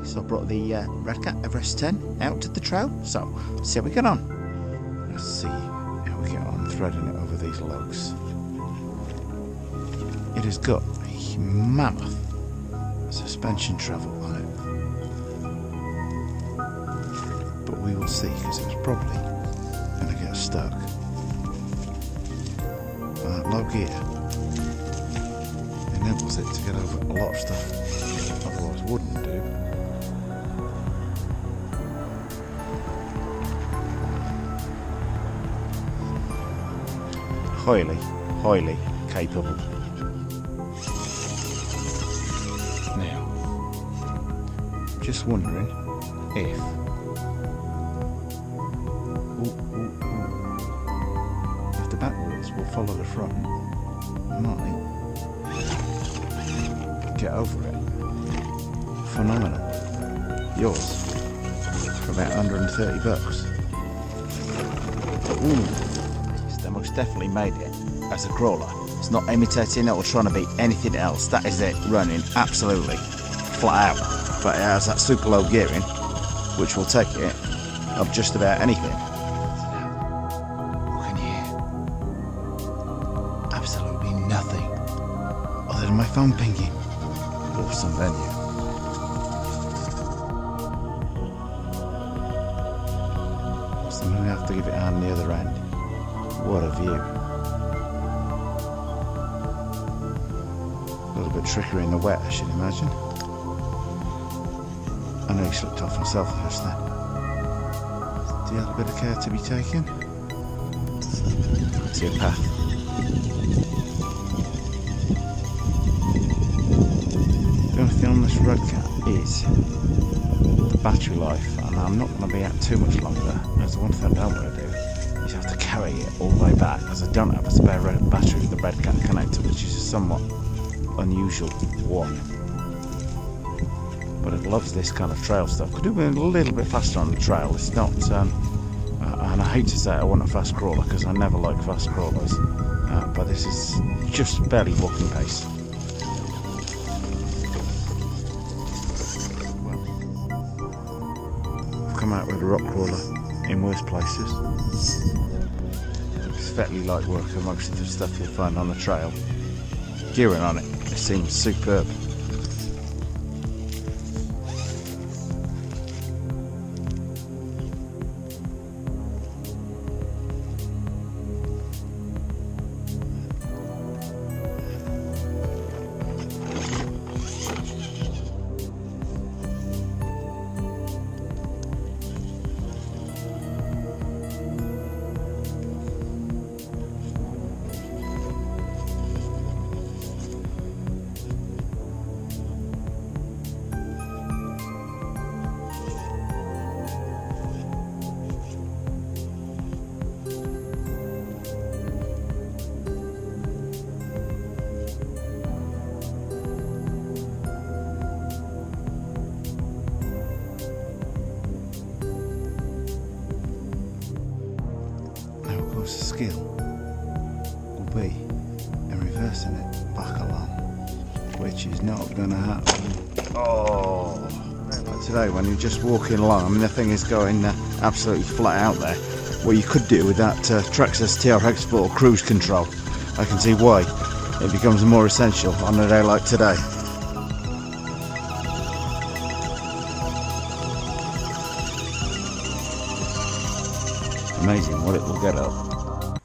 So I brought the Redcat Everest 10 out to the trail, so see how we get on. Let's see how we get on threading it over these logs. It has got a mammoth suspension travel on it, but we will see, because it's probably going to get stuck. But that low gear enables it to get over a lot of stuff otherwise wouldn't do. Highly capable. Now, just wondering if the back wheels will follow the front, I might get over it. Phenomenal. Yours for about 130 bucks. They most definitely made it as a crawler. It's not imitating it or trying to be anything else. That is it, running absolutely flat out. But it has that super low gearing, which will take it of just about anything. What can you hear? Absolutely nothing other than my phone pinging. Awesome venue. So I'm going to have to give it a hand the other end. What a view. A little bit trickery in the wet, I should imagine. I know you slipped off myself just then. Do you have a bit of care to be taken? See a path. The only thing on this Redcat is the battery life, and I'm not going to be out too much longer. That's the one thing I don't want to do. You have to carry it all the way back, as I don't have a spare battery with the Redcat connector, which is a somewhat unusual one. But it loves this kind of trail stuff. Could do a little bit faster on the trail. It's not, and I hate to say I want a fast crawler because I never like fast crawlers, but this is just barely walking pace. Well, I've come out with a rock crawler in worse places. It's fairly light work and most of the stuff you'll find on the trail. Gearing on it seems superb. Skill will be in reversing it back along, which is not going to happen. Oh, but today when you're just walking along, I mean the thing is going absolutely flat out there. What you could do with that Traxxas TRX Sport cruise control, I can see why it becomes more essential on a day like today. Amazing what it will get up.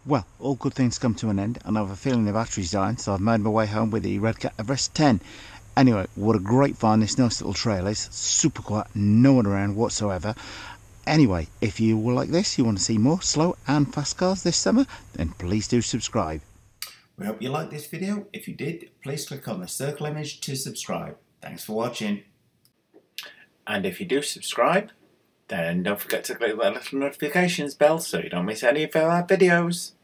Well, all good things come to an end, and I have a feeling the battery's dying, so I've made my way home with the Redcat Everest 10. Anyway, what a great find this nice little trail is. Super quiet, no one around whatsoever. Anyway, if you will like this, you want to see more slow and fast cars this summer, then please do subscribe. We hope you liked this video. If you did, please click on the circle image to subscribe. Thanks for watching. And if you do subscribe, then don't forget to click that little notifications bell so you don't miss any of our videos.